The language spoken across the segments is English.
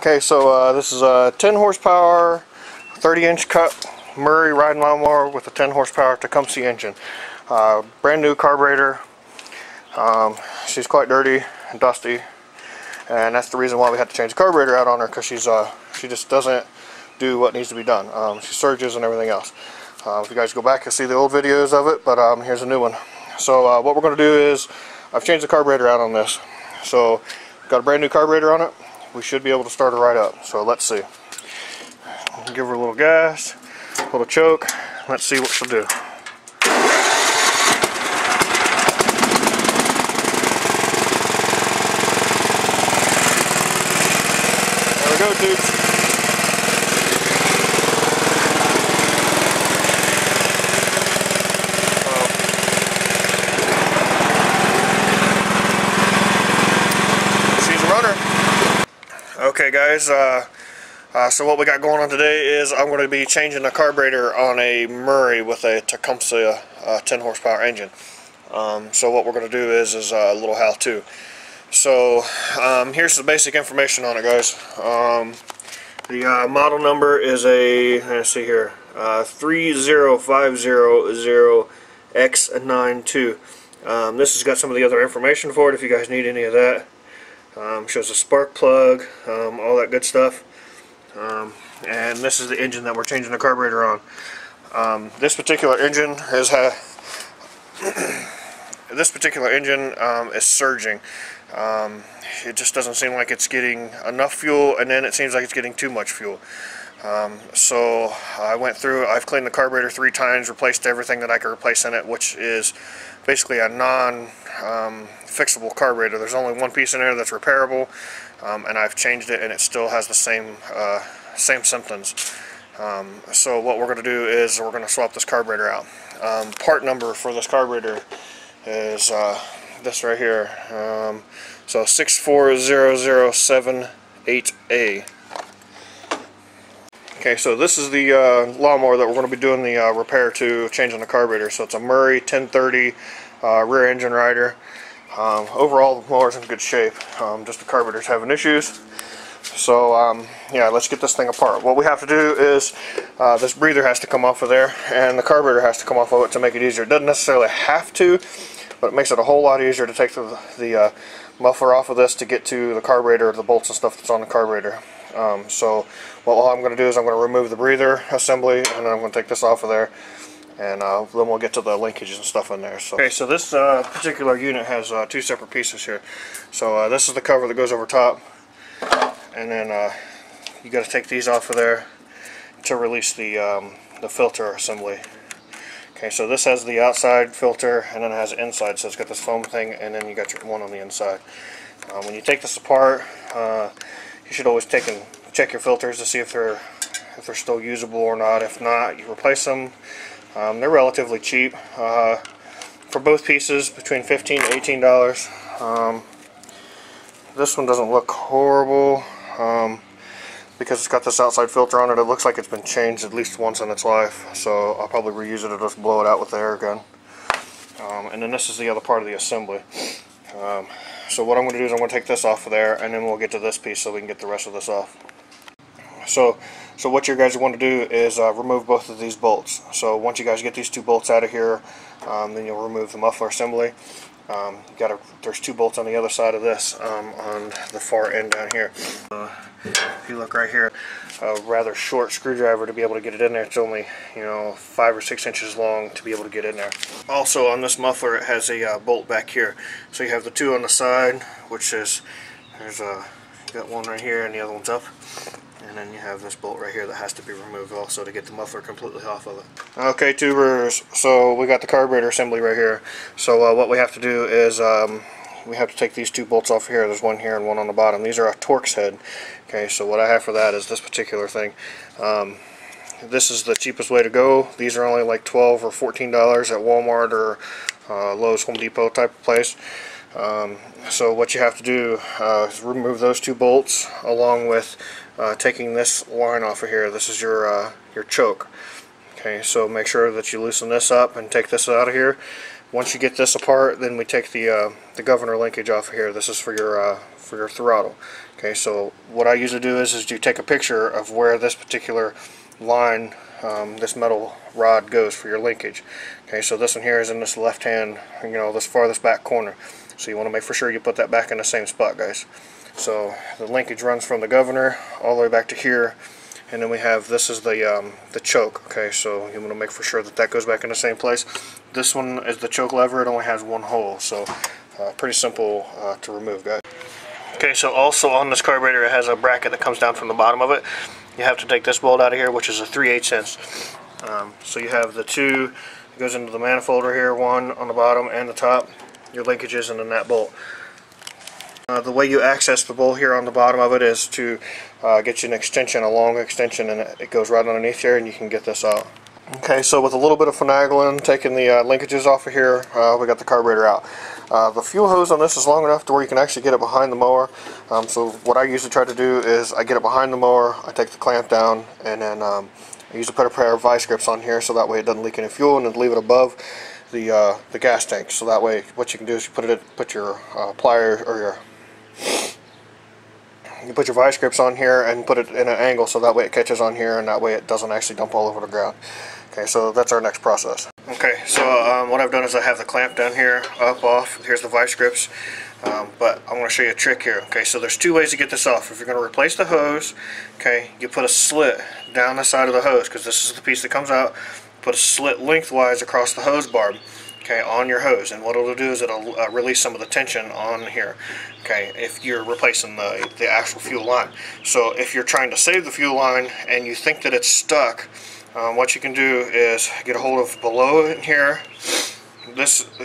Okay, so this is a 10 horsepower, 30-inch cut Murray riding lawnmower with a 10 horsepower Tecumseh engine. Brand new carburetor. She's quite dirty and dusty, and that's the reason why we had to change the carburetor out on her, because she just doesn't do what needs to be done. She surges and everything else. If you guys go back and see the old videos of it, but here's a new one. So what we're going to do is, I've changed the carburetor out on this. So got a brand new carburetor on it. We should be able to start her right up. So let's see. Give her a little gas, a little choke. Let's see what she'll do. There we go, dudes. She's a runner. Okay guys, so what we got going on today is I'm going to be changing the carburetor on a Murray with a Tecumseh 10 horsepower engine. So what we're going to do is a little how-to. So here's the basic information on it, guys. The model number is let's see here, 30500X92. This has got some of the other information for it if you guys need any of that. Shows a spark plug, all that good stuff. And this is the engine that we're changing the carburetor on. This particular engine is surging. It just doesn't seem like it's getting enough fuel, and then it seems like it's getting too much fuel. So I went through, I've cleaned the carburetor 3 times, replaced everything that I could replace in it, which is basically a non-fixable carburetor. There's only one piece in there that's repairable, and I've changed it and it still has the same symptoms. So what we're going to do is we're going to swap this carburetor out. Part number for this carburetor is this right here. So 64007-8A. Okay, so this is the lawnmower that we're going to be doing the repair to, changing the carburetor. So it's a Murray 1030 rear engine rider. Overall, the mower's in good shape. Just the carburetor's having issues. So yeah, let's get this thing apart. What we have to do is this breather has to come off of there, and the carburetor has to come off of it to make it easier. It doesn't necessarily have to, but it makes it a whole lot easier to take the muffler off of this to get to the carburetor, the bolts and stuff that's on the carburetor. So what I'm going to do is I'm going to remove the breather assembly, and then I'm going to take this off of there, and then we'll get to the linkages and stuff in there. So, okay, so this particular unit has 2 separate pieces here. So this is the cover that goes over top, and then you got to take these off of there to release the filter assembly. Okay, so this has the outside filter, and then it has the inside, so it's got this foam thing, and then you got your one on the inside. When you take this apart, you should always check your filters to see if they're still usable or not. If not, you replace them. They're relatively cheap. For both pieces, between $15 to $18. This one doesn't look horrible because it's got this outside filter on it. It looks like it's been changed at least once in its life, so I'll probably reuse it or just blow it out with the air gun. And then this is the other part of the assembly. So what I'm going to do is I'm going to take this off of there, and then we'll get to this piece so we can get the rest of this off. So what you guys want to do is remove both of these bolts. So once you guys get these 2 bolts out of here, then you'll remove the muffler assembly. There's 2 bolts on the other side of this, on the far end down here. If you look right here, a rather short screwdriver to be able to get it in there. It's only 5 or 6 inches long to be able to get in there. Also on this muffler, it has a bolt back here. So you have the 2 on the side, which is you got one right here and the other one's up. And then you have this bolt right here that has to be removed also to get the muffler completely off of it. Okay, tubers, so we got the carburetor assembly right here. So what we have to do is we have to take these 2 bolts off here. There's one here and one on the bottom. These are a Torx head. Okay, so what I have for that is this particular thing. This is the cheapest way to go. These are only like $12 or $14 at Walmart or Lowe's, Home Depot type of place. So what you have to do is remove those 2 bolts along with taking this line off of here. This is your choke. Okay, so make sure that you loosen this up and take this out of here. Once you get this apart, then we take the governor linkage off of here. This is for your throttle. Okay, so what I usually do is you take a picture of where this particular line, this metal rod goes for your linkage. Okay, so this one here is in this left hand, this farthest back corner. So you want to make for sure you put that back in the same spot, guys. So the linkage runs from the governor all the way back to here, and then we have, this is the choke. Okay, so you want to make for sure that that goes back in the same place. This one is the choke lever. It only has one hole, so pretty simple to remove, guys. Okay, so also on this carburetor it has a bracket that comes down from the bottom of it. You have to take this bolt out of here, which is a 3/8 inch. So you have the two that goes into the manifold right here, one on the bottom and the top, your linkages, and then that bolt. The way you access the bolt here on the bottom of it is to get you an extension, a long extension, and it goes right underneath here, and you can get this out. Okay, so with a little bit of finagling, taking the linkages off of here, we got the carburetor out. The fuel hose on this is long enough to where you can actually get it behind the mower. So what I usually try to do is I get it behind the mower, I take the clamp down, and then I usually put a pair of vice grips on here so that way it doesn't leak any fuel, and then leave it above the gas tank. So that way what you can do is you put your pliers, or you put your vice grips on here and put it in an angle so that way it catches on here, and that way it doesn't actually dump all over the ground. Okay, so that's our next process. Okay, so what I've done is I have the clamp down here, up, off. Here's the vice grips, but I'm going to show you a trick here. Okay, so there's two ways to get this off. If you're going to replace the hose, okay, you put a slit down the side of the hose, because this is the piece that comes out. Put a slit lengthwise across the hose barb, okay, on your hose, and what it'll do is it'll release some of the tension on here. Okay, if you're replacing the actual fuel line. So if you're trying to save the fuel line and you think that it's stuck, what you can do is get a hold of below it here.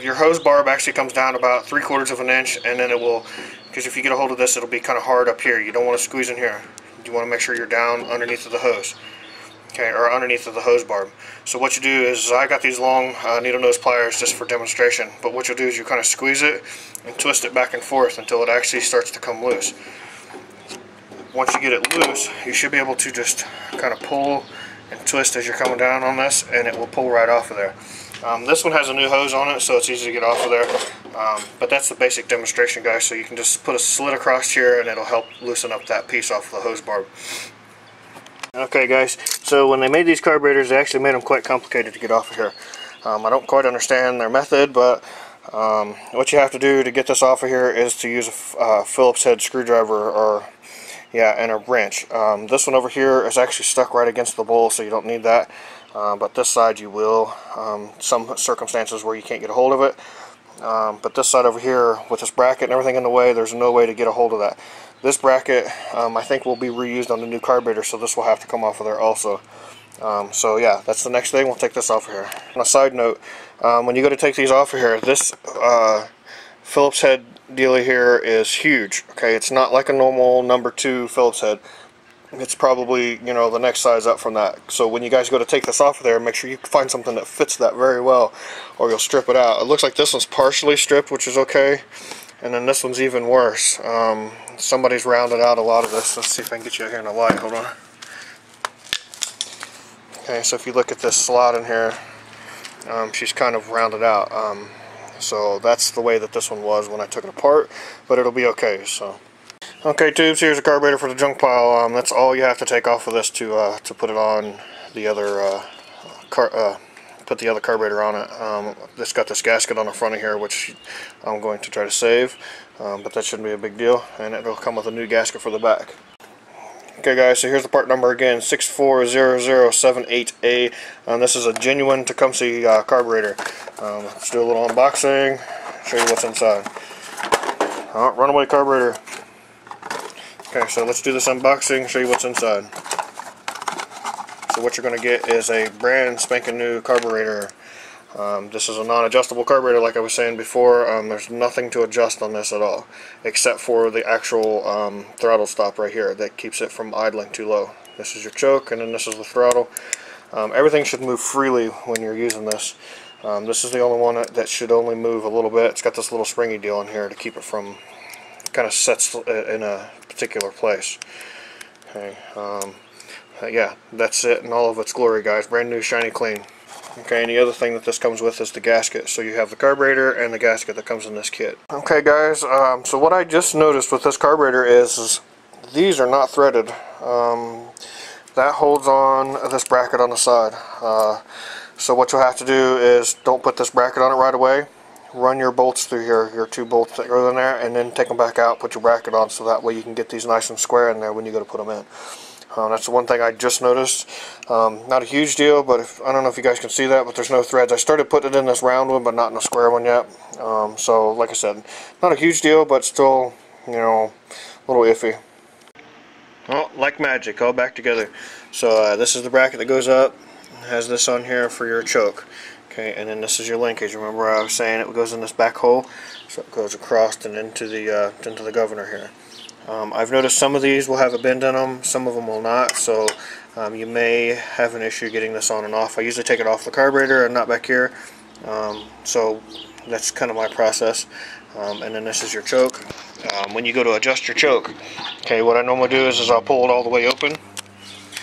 Your hose barb actually comes down about 3/4 of an inch, and then it will, because if you get a hold of this, it'll be kind of hard up here. You don't want to squeeze in here. You want to make sure you're down underneath of the hose, okay, or underneath of the hose barb. So what you do is, I got these long needle nose pliers just for demonstration, but what you'll do is you kind of squeeze it and twist it back and forth until it actually starts to come loose. Once you get it loose, you should be able to just kind of pull and twist as you're coming down on this, and it will pull right off of there. This one has a new hose on it, so it's easy to get off of there, but that's the basic demonstration, guys. So you can just put a slit across here and it'll help loosen up that piece off the hose barb. Okay, guys, so when they made these carburetors, they actually made them quite complicated to get off of here. I don't quite understand their method, but what you have to do to get this off of here is to use a Phillips head screwdriver, or and a wrench. This one over here is actually stuck right against the bowl, so you don't need that, but this side you will. Some circumstances where you can't get a hold of it, but this side over here with this bracket and everything in the way, there's no way to get a hold of that. This bracket I think will be reused on the new carburetor, so this will have to come off of there also. So yeah, that's the next thing. We'll take this off of here. On a side note, when you go to take these off of here, this Phillips head dealie here is huge. Okay, it's not like a normal number 2 Phillips head. It's probably, the next size up from that. So when you guys go to take this off of there, make sure you find something that fits that very well, or you'll strip it out. It looks like this one's partially stripped, which is okay, and then this one's even worse. Somebody's rounded out a lot of this. Let's see if I can get you out here in the light. Hold on. Okay, so if you look at this slot in here, she's kind of rounded out. So that's the way that this one was when I took it apart, but it'll be okay. So, okay, tubes, here's a carburetor for the junk pile. That's all you have to take off of this to put it on the other put the other carburetor on it. This got this gasket on the front of here, which I'm going to try to save, but that shouldn't be a big deal, and it'll come with a new gasket for the back. Okay, guys, so here's the part number again, 640078A. This is a genuine Tecumseh carburetor. Let's do a little unboxing, show you what's inside. Runaway carburetor. Okay, so let's do this unboxing, show you what's inside. So what you're going to get is a brand spanking new carburetor. This is a non-adjustable carburetor, like I was saying before. There's nothing to adjust on this at all, except for the actual throttle stop right here that keeps it from idling too low. This is your choke, and then this is the throttle. Everything should move freely when you're using this. This is the only one that should only move a little bit. It's got this little springy deal in here to keep it from, kind of sets in a particular place. Okay, yeah, that's it in all of its glory, guys. Brand new, shiny, clean. Okay, and the other thing that this comes with is the gasket. So you have the carburetor and the gasket that comes in this kit. Okay, guys, so what I just noticed with this carburetor is these are not threaded. That holds on this bracket on the side. So what you'll have to do is don't put this bracket on it right away. Run your bolts through here, your 2 bolts that go in there, and then take them back out, put your bracket on, so that way you can get these nice and square in there when you go to put them in. That's the one thing I just noticed. Not a huge deal, but I don't know if you guys can see that, but there's no threads. I started putting it in this round one, but not in a square one yet. So like I said, not a huge deal, but still, you know, a little iffy. Well, like magic, all back together. So this is the bracket that goes up. It has this on here for your choke. Okay, and then this is your linkage. Remember I was saying it goes in this back hole, so it goes across and into the governor here. I've noticed some of these will have a bend in them, some of them will not, so you may have an issue getting this on and off. I usually take it off the carburetor and not back here, so that's kind of my process. And then this is your choke. When you go to adjust your choke, okay, what I normally do is I'll pull it all the way open.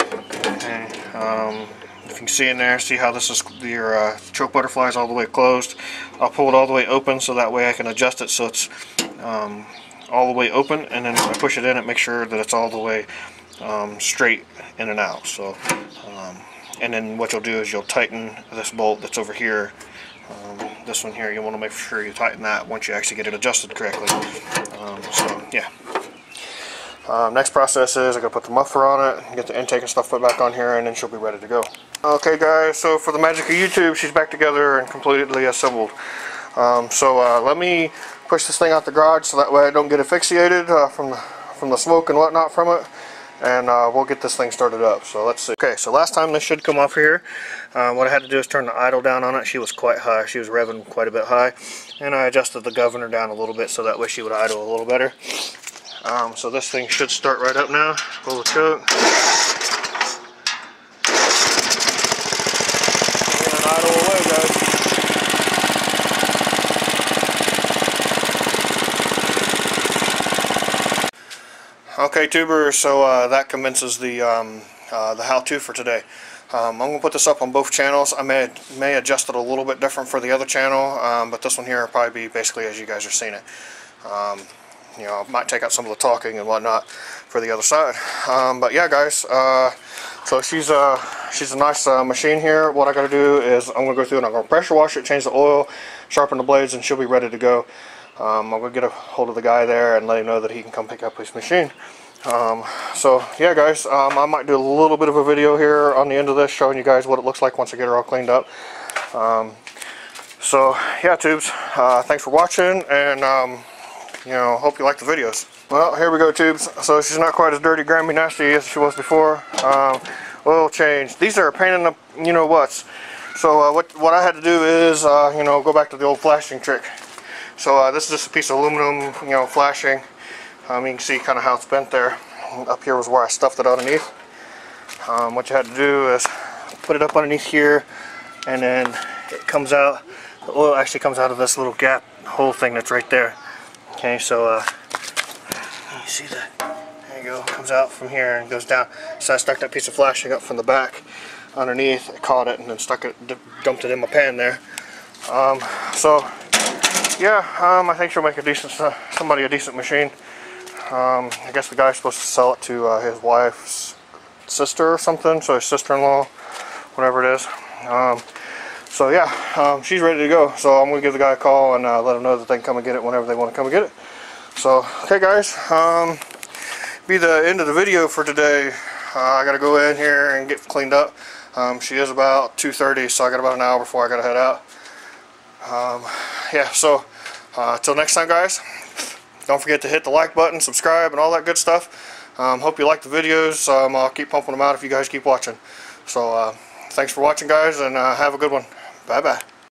Okay, if you can see in there, see how this is, your choke butterfly is all the way closed. I'll pull it all the way open so that way I can adjust it so it's all the way open, and then when I push it in, it makes sure that it's all the way straight in and out. So, and then what you'll do is you'll tighten this bolt that's over here. This one here, you want to make sure you tighten that once you actually get it adjusted correctly. So yeah. Next process is I gotta put the muffler on it, get the intake and stuff put back on here, and then she'll be ready to go. Okay guys, so for the magic of YouTube, she's back together and completely assembled. Let me push this thing out the garage so that way I don't get asphyxiated from the smoke and whatnot from it, and we'll get this thing started up. So let's see. Okay, so last time this should come off here. What I had to do is turn the idle down on it. She was quite high. She was revving quite a bit high, and I adjusted the governor down a little bit so that way she would idle a little better. So this thing should start right up now. Pull the choke. And idle away, guys. Okay, tubers, so that commences the how-to for today. I'm going to put this up on both channels. I may adjust it a little bit different for the other channel, but this one here will probably be basically as you guys are seeing it. You know, I might take out some of the talking and whatnot for the other side. But yeah, guys, so she's a nice machine here. What I got to do is I'm going to go through and I'm going to pressure wash it, change the oil, sharpen the blades, and she'll be ready to go. I'm going to get a hold of the guy there and let him know that he can come pick up his machine. So yeah, guys, I might do a little bit of a video here on the end of this showing you guys what it looks like once I get her all cleaned up. So yeah, tubes, thanks for watching, and you know, hope you like the videos. Well, here we go, tubes. So she's not quite as dirty, grimy, nasty as she was before. Oil change. These are a pain in the you know what's. So what I had to do is you know, go back to the old flashing trick. So this is just a piece of aluminum, you know, flashing. You can see kind of how it's bent there. Up here was where I stuffed it underneath. What you had to do is put it up underneath here, and then it comes out. The oil actually comes out of this little gap hole thing that's right there. Okay, so you see that? There you go. It comes out from here and goes down. So I stuck that piece of flashing up from the back underneath. I caught it and then stuck it, dumped it in my pan there. So yeah, I think she'll make a decent, somebody a decent machine. I guess the guy's supposed to sell it to his wife's sister or something, so his sister-in-law, whatever it is. So yeah, she's ready to go. So I'm going to give the guy a call and let him know that they can come and get it whenever they want to come and get it. So, okay guys, be the end of the video for today. I got to go in here and get cleaned up. She is about 2:30, so I got about an hour before I got to head out. Yeah, so till next time, guys, don't forget to hit the like button, subscribe, and all that good stuff. Hope you like the videos. I'll keep pumping them out if you guys keep watching. So thanks for watching, guys, and have a good one. Bye bye.